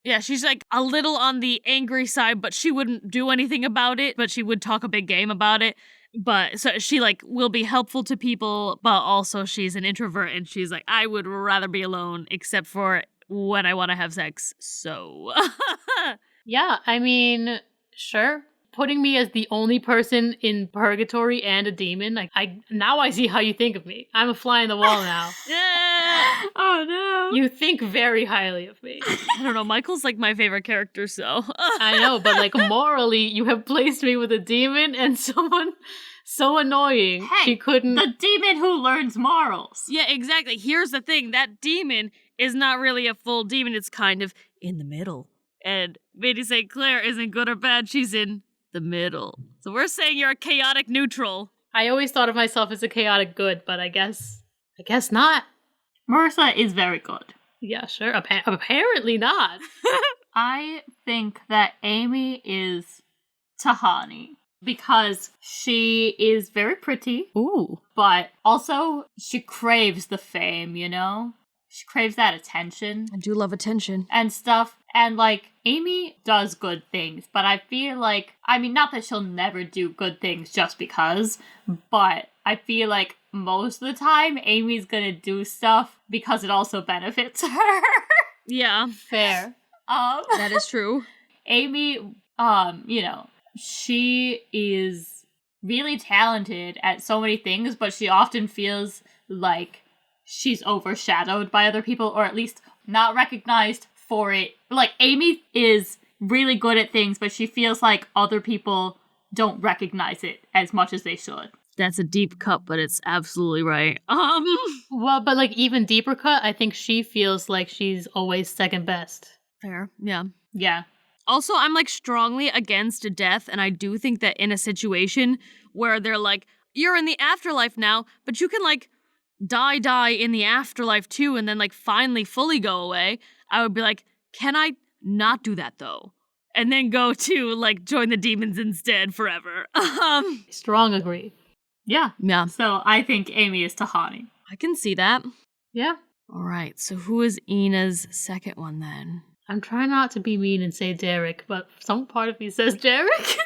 Yeah, she's like a little on the angry side, but she wouldn't do anything about it, but she would talk a big game about it. But so she like will be helpful to people, but also she's an introvert and she's like, I would rather be alone except for when I want to have sex. So yeah, sure. Putting me as the only person in purgatory and a demon, like now I see how you think of me. I'm a fly in the wall now. Yeah. Oh no. You think very highly of me. I don't know, Michael's like my favorite character, so I know, but like morally you have placed me with a demon and someone so annoying. Hey, she couldn't. The demon who learns morals. Yeah, exactly. Here's the thing. That demon is not really a full demon. It's kind of in the middle. And Mindy St. Clair isn't good or bad. She's in the middle. So we're saying you're a chaotic neutral. I always thought of myself as a chaotic good, but I guess not. Marissa is very good. Yeah, sure. Apparently not. I think that Amy is Tahani. because she is very pretty, Ooh. but also she craves the fame, you know? She craves that attention I do love attention. and stuff. And like, Amy does good things, but I feel like, I mean, not that she'll never do good things just because, but I feel like most of the time, Amy's gonna do stuff because it also benefits her. Yeah, Fair. that is true. Amy, you know, she is really talented at so many things, but she often feels like she's overshadowed by other people, or at least not recognized for it. Like, Amy is really good at things, but she feels like other people don't recognize it as much as they should. That's a deep cut, but it's absolutely right. Well, but like even deeper cut, I think she feels like she's always second best. Fair, yeah. Yeah. Also, I'm like strongly against death, and I do think that in a situation where they're like, you're in the afterlife now, but you can like die in the afterlife too, and then like finally fully go away, I would be like, can I not do that though? And then go to like join the demons instead forever. Strong agree. Yeah. Yeah, So I think Amy is Tahani. I can see that. Yeah. All right, so who is Ina's second one then? I'm trying not to be mean and say Derek, but some part of me says Derek. Derek!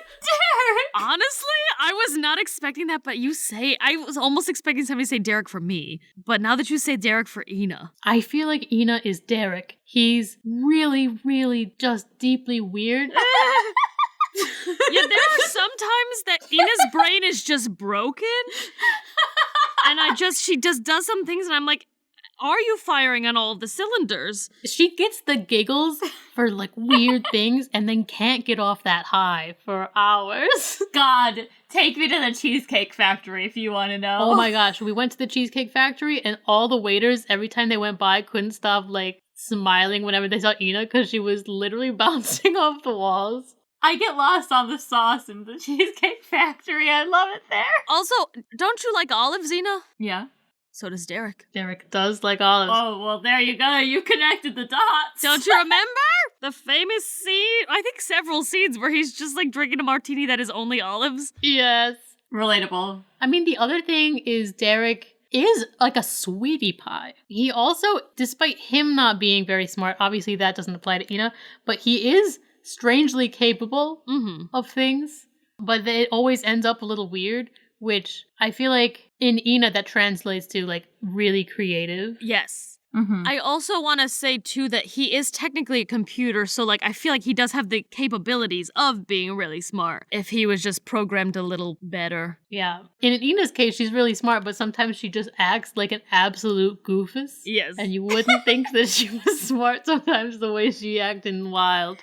Honestly, I was not expecting that, but you say, I was almost expecting somebody to say Derek for me. But now that you say Derek for Ina. I feel like Ina is Derek. He's really, really just deeply weird. Yeah, there are some times that Ina's brain is just broken. And she just does some things and I'm like, are you firing on all of the cylinders? She gets the giggles for like weird things and then can't get off that high for hours. God, take me to the Cheesecake Factory if you want to know. Oh my gosh, we went to the Cheesecake Factory and all the waiters, every time they went by, couldn't stop like smiling whenever they saw Ina because she was literally bouncing off the walls. I get lost on the sauce in the Cheesecake Factory. I love it there. Also, don't you like olives, Ina? Yeah. So does Derek. Derek does like olives. Oh, well, there you go. You connected the dots. Don't you remember the famous scene? I think several scenes where he's just like drinking a martini that is only olives. Yes. Relatable. I mean, the other thing is Derek is like a sweetie pie. He also, despite him not being very smart, obviously that doesn't apply to Ina, but he is strangely capable of things, but it always ends up a little weird, which I feel like in Ina that translates to like really creative. Yes. Mm-hmm. I also want to say too that he is technically a computer, so like I feel like he does have the capabilities of being really smart if he was just programmed a little better. Yeah. In Ina's case, she's really smart, but sometimes she just acts like an absolute goofus. Yes. And you wouldn't think that she was smart sometimes the way she acted in Wild.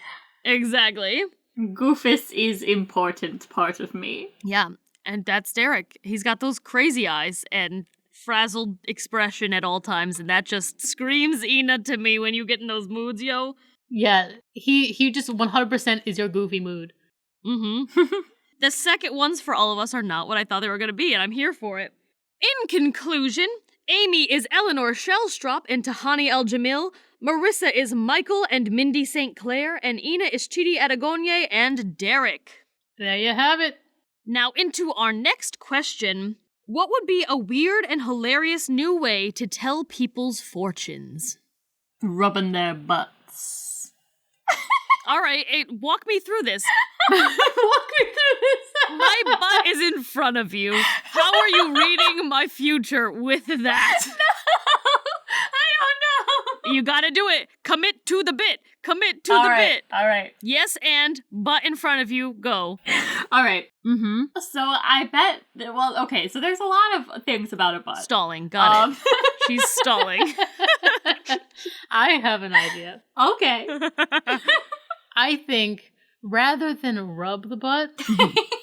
Exactly. Goofus is important part of me. Yeah, and that's Derek. He's got those crazy eyes and frazzled expression at all times, and that just screams Ina to me when you get in those moods, yo. Yeah, he just 100% is your goofy mood. Mm-hmm. The second ones for all of us are not what I thought they were going to be, and I'm here for it. In conclusion, Amy is Eleanor Shellstrop and Tahani El-Jamil, Marissa is Michael and Mindy St. Clair, and Ina is Chidi Atagonye and Derek. There you have it. Now into our next question. What would be a weird and hilarious new way to tell people's fortunes? Rubbing their butts. All right, walk me through this. Walk me through this. My butt is in front of you. How are you reading my future with that? No, I don't know. You gotta do it. Commit to the bit. Commit to All the right, bit. All right. Yes, and butt in front of you. Go. All right. Mm-hmm. So I bet, well, okay, so there's a lot of things about a butt. Stalling. Got it. She's stalling. I have an idea. Okay. I think rather than rub the butt,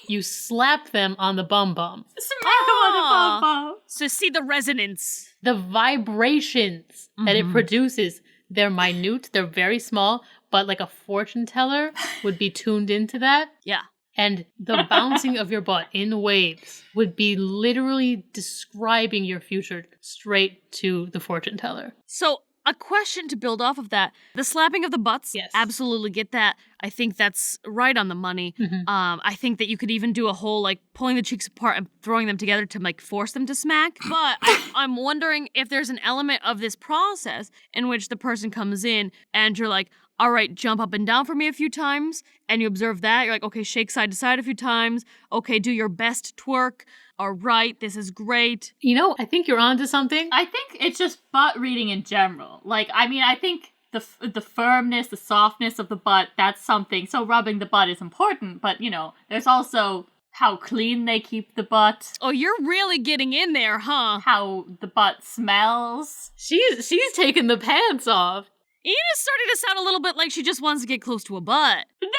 you slap them on the bum-bum. Smack them on the bum. So see the resonance. The vibrations that it produces, they're minute, they're very small, but like a fortune teller would be tuned into that. Yeah. And the bouncing of your butt in waves would be literally describing your future straight to the fortune teller. So a question to build off of that. The slapping of the butts, Yes. absolutely get that. I think that's right on the money. I think that you could even do a whole, like, pulling the cheeks apart and throwing them together to, like, force them to smack. But I'm wondering if there's an element of this process in which the person comes in and you're like, all right, jump up and down for me a few times. And you observe that. You're like, okay, shake side to side a few times. Okay, do your best twerk. All right, this is great. You know, I think you're onto something. I think it's just butt reading in general. Like, I mean, I think the firmness, the softness of the butt, that's something. So rubbing the butt is important, but, you know, there's also how clean they keep the butt. Oh, you're really getting in there, huh? How the butt smells. She's taking the pants off. Ina's starting to sound a little bit like she just wants to get close to a butt. No!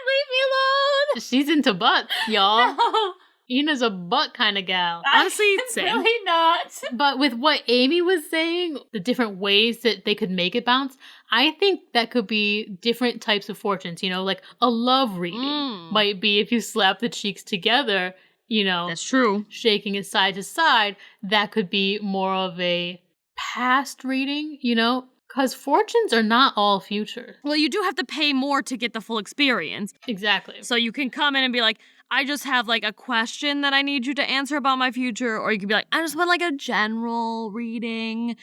Leave me alone! She's into butts, y'all. No, Ina's a butt kind of gal. Honestly, I'm same. really not. But with what Amy was saying, the different ways that they could make it bounce, I think that could be different types of fortunes, you know, like a love reading might be if you slap the cheeks together, you know, That's true. shaking it side to side, that could be more of a past reading, you know, because fortunes are not all future. Well, you do have to pay more to get the full experience. Exactly. So you can come in and be like, I just have like a question that I need you to answer about my future. Or you could be like, I just want like a general reading.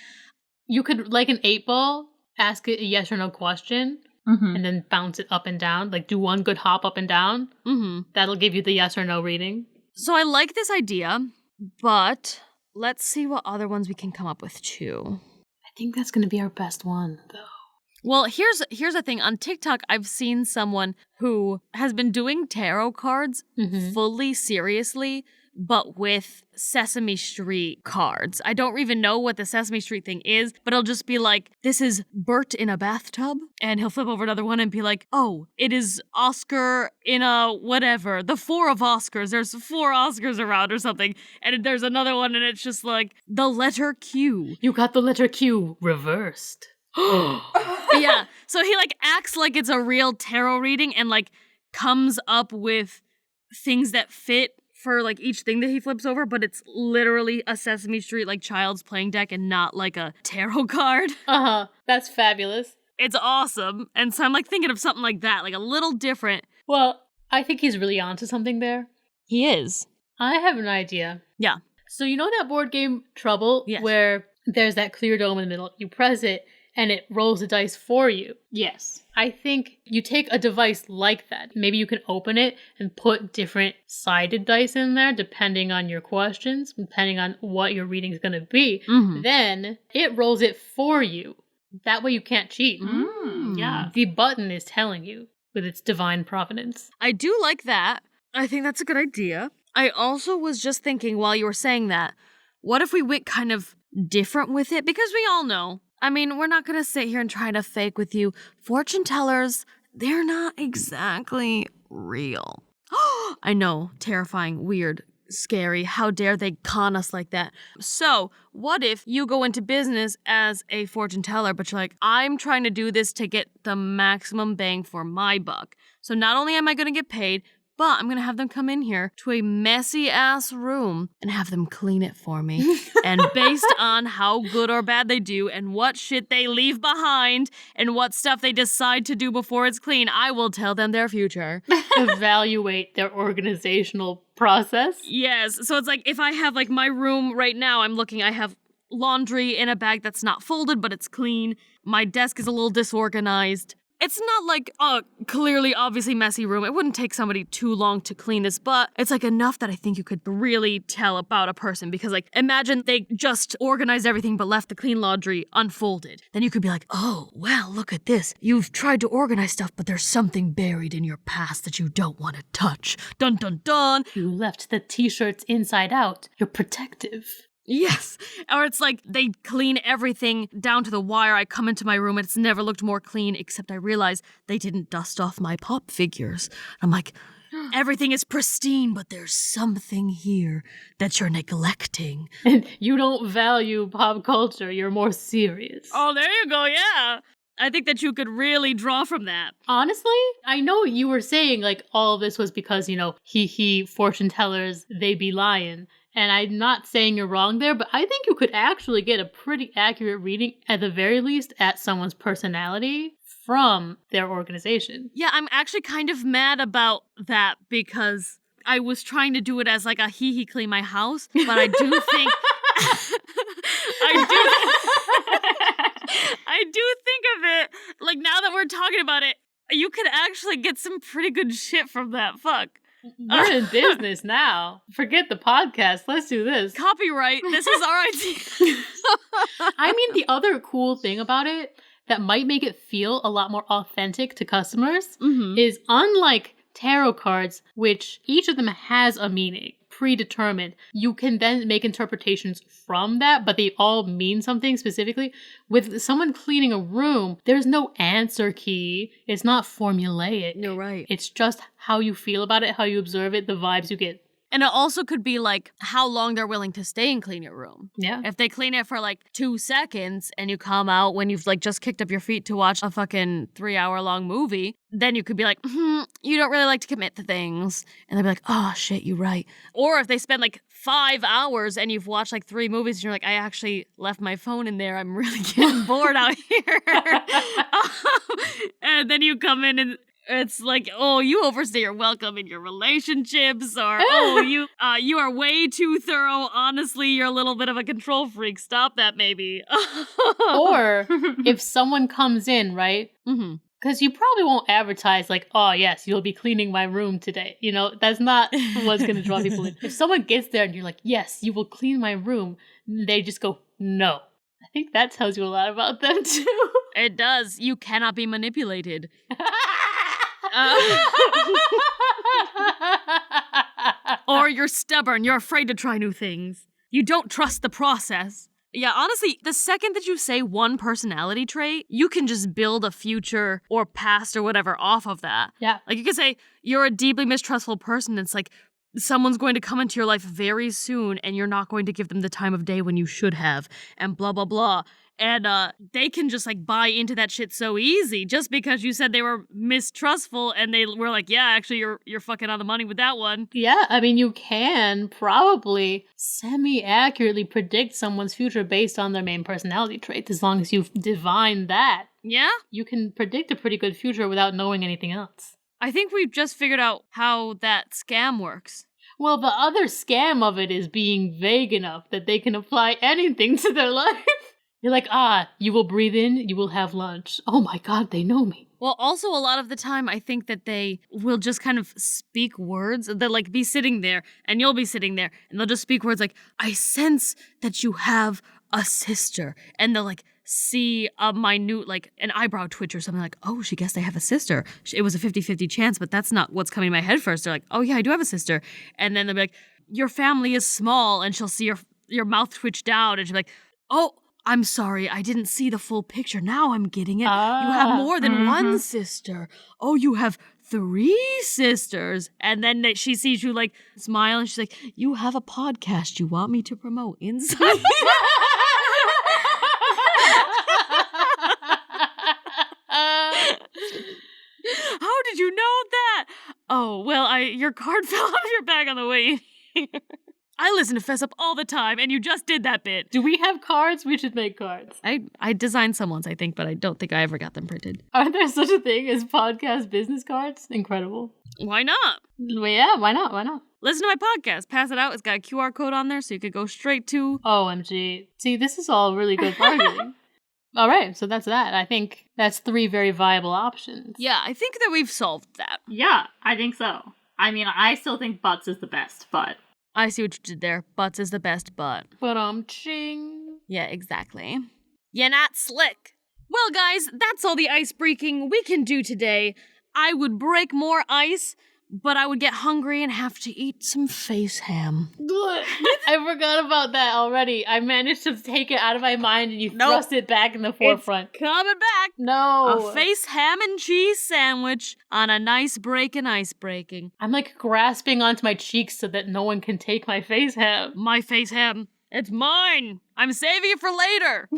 You could, like an 8-ball, ask it a yes or no question and then bounce it up and down. Like do one good hop up and down. That'll give you the yes or no reading. So I like this idea, but let's see what other ones we can come up with too. I think that's going to be our best one, though. Well, here's the thing. On TikTok, I've seen someone who has been doing tarot cards fully seriously, but with Sesame Street cards. I don't even know what the Sesame Street thing is, but it'll just be like, this is Bert in a bathtub, and he'll flip over another one and be like, oh, it is Oscar in a whatever, the 4 of Oscars. There's 4 Oscars around or something, and there's another one, and it's just like, the letter Q. You got the letter Q reversed. Yeah, so he like acts like it's a real tarot reading and like comes up with things that fit for like each thing that he flips over, but it's literally a Sesame Street like child's playing deck and not like a tarot card. That's fabulous. It's awesome. And so I'm like thinking of something like that, like a little different. Well, I think he's really onto something there. He is. I have an idea. Yeah. So you know that board game Trouble? Yes. Where there's that clear dome in the middle. You press it and it rolls the dice for you. Yes. I think you take a device like that. Maybe you can open it and put different sided dice in there depending on your questions, depending on what your reading is going to be. Then it rolls it for you. That way you can't cheat. Yeah. The button is telling you with its divine providence. I do like that. I think that's a good idea. I also was just thinking while you were saying that, what if we went kind of different with it? Because we all know, I mean, we're not going to sit here and try to fake with you. Fortune tellers, they're not exactly real. I know, terrifying, weird, scary. How dare they con us like that? So, what if you go into business as a fortune teller, but you're like, I'm trying to do this to get the maximum bang for my buck. So not only am I going to get paid, but I'm going to have them come in here to a messy-ass room and have them clean it for me. And based on how good or bad they do and what shit they leave behind and what stuff they decide to do before it's clean, I will tell them their future. Evaluate their organizational process. Yes. So it's like if I have like my room right now, I have laundry in a bag that's not folded, but it's clean. My desk is a little disorganized. It's not like a clearly, obviously messy room. It wouldn't take somebody too long to clean this, but it's like enough that I think you could really tell about a person because like imagine they just organized everything but left the clean laundry unfolded. Then you could be like, oh, well, look at this. You've tried to organize stuff, but there's something buried in your past that you don't want to touch. Dun dun dun. You left the t-shirts inside out. You're protective. Yes. Or it's like they clean everything down to the wire. I come into my room and it's never looked more clean, except I realize they didn't dust off my pop figures. I'm like, everything is pristine, but there's something here that you're neglecting. And you don't value pop culture. You're more serious. Oh, there you go. Yeah. I think that you could really draw from that. Honestly, I know you were saying like all of this was because, you know, he fortune tellers, they be lying. And I'm not saying you're wrong there, but I think you could actually get a pretty accurate reading, at the very least, at someone's personality from their organization. Yeah, I'm actually kind of mad about that because I was trying to do it as like a hee clean my house, but I do think I do think of it like now that we're talking about it, you could actually get some pretty good shit from that. Fuck. We're in business now. Forget the podcast. Let's do this. Copyright. This is our idea. I mean, the other cool thing about it that might make it feel a lot more authentic to customers is unlike tarot cards, which each of them has a meaning predetermined. You can then make interpretations from that, but they all mean something specifically. With someone cleaning a room, there's no answer key. It's not formulaic. You're right. It's just how you feel about it, how you observe it, the vibes you get. And it also could be like how long they're willing to stay and clean your room. Yeah. If they clean it for like 2 seconds and you come out when you've like just kicked up your feet to watch a fucking 3-hour-long movie, then you could be like, you don't really like to commit to things. And they'll be like, oh shit, you're right. Or if they spend like 5 hours and you've watched like 3 movies and you're like, I actually left my phone in there. I'm really getting bored out here. And then you come in and it's like, oh, you overstay your welcome in your relationships, or oh, you are way too thorough. Honestly, you're a little bit of a control freak. Stop that, maybe. Or if someone comes in, right? Because you probably won't advertise like, oh, yes, you'll be cleaning my room today. You know, that's not what's going to draw people in. If someone gets there and you're like, yes, you will clean my room, they just go, no. I think that tells you a lot about them, too. It does. You cannot be manipulated. Or you're stubborn. You're afraid to try new things. You don't trust the process. Yeah, honestly, the second that you say one personality trait, you can just build a future or past or whatever off of that. Yeah. Like you could say, you're a deeply mistrustful person. It's like someone's going to come into your life very soon and you're not going to give them the time of day when you should have, and blah, blah, blah. And they can just like buy into that shit so easy just because you said they were mistrustful and they were like, yeah, actually you're fucking on the money with that one. Yeah, I mean, you can probably semi-accurately predict someone's future based on their main personality traits as long as you've divined that. Yeah? You can predict a pretty good future without knowing anything else. I think we've just figured out how that scam works. Well, the other scam of it is being vague enough that they can apply anything to their life. You're like, you will breathe in, you will have lunch. Oh my God, they know me. Well, also a lot of the time, I think that they will just kind of speak words. They'll like be sitting there and you'll be sitting there and they'll just speak words like, I sense that you have a sister. And they'll like see a minute, like an eyebrow twitch or something like, oh, she guessed I have a sister. It was a 50-50 chance, but that's not what's coming to my head first. They're like, oh yeah, I do have a sister. And then they'll be like, your family is small. And she'll see your mouth twitch down and she'll be like, oh, I'm sorry, I didn't see the full picture. Now I'm getting it. You have more than one sister. Oh, you have 3 sisters. And then she sees you like smile and she's like, you have a podcast you want me to promote inside. How did you know that? Oh, well, your card fell out of your bag on the way in here. I listen to Fess Up all the time, and you just did that bit. Do we have cards? We should make cards. I designed some ones, I think, but I don't think I ever got them printed. Are there such a thing as podcast business cards? Incredible. Why not? Well, yeah, why not? Why not? Listen to my podcast. Pass it out. It's got a QR code on there, so you could go straight to... OMG. See, this is all really good bargaining. All right, so that's that. I think that's 3 very viable options. Yeah, I think that we've solved that. Yeah, I think so. I mean, I still think butts is the best, but... I see what you did there. Butts is the best butt. But ching. Yeah, exactly. You're not slick. Well, guys, that's all the ice breaking we can do today. I would break more ice, but I would get hungry and have to eat some face ham. I forgot about that already. I managed to take it out of my mind and you thrust it back in the forefront. It's coming back. No. A face ham and cheese sandwich on a nice break and ice breaking. I'm like grasping onto my cheeks so that no one can take my face ham. My face ham. It's mine. I'm saving it for later.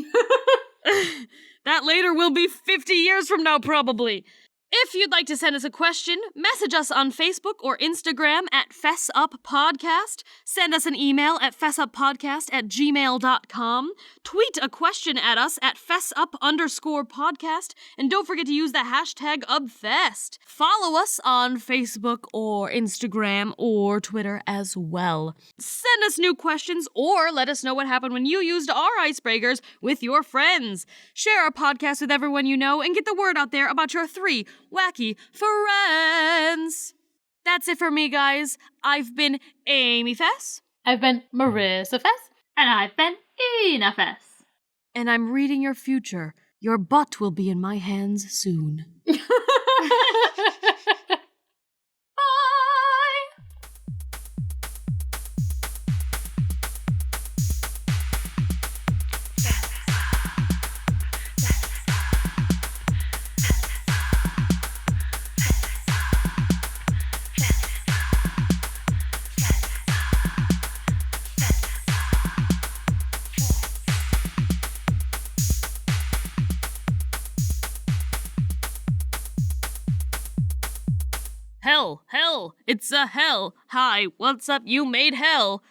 That later will be 50 years from now, probably. If you'd like to send us a question, message us on Facebook or Instagram at Fess Up Podcast. Send us an email at fessuppodcast@gmail.com. Tweet a question at us at fessup_podcast. And don't forget to use the hashtag Obfest. Follow us on Facebook or Instagram or Twitter as well. Send us new questions or let us know what happened when you used our icebreakers with your friends. Share our podcast with everyone you know and get the word out there about your 3 wacky friends. That's it for me, guys. I've been Amy Fess. I've been Marissa Fess. And I've been Ina Fess. And I'm reading your future. Your butt will be in my hands soon. Hell, it's a hell. Hi, what's up? You made hell.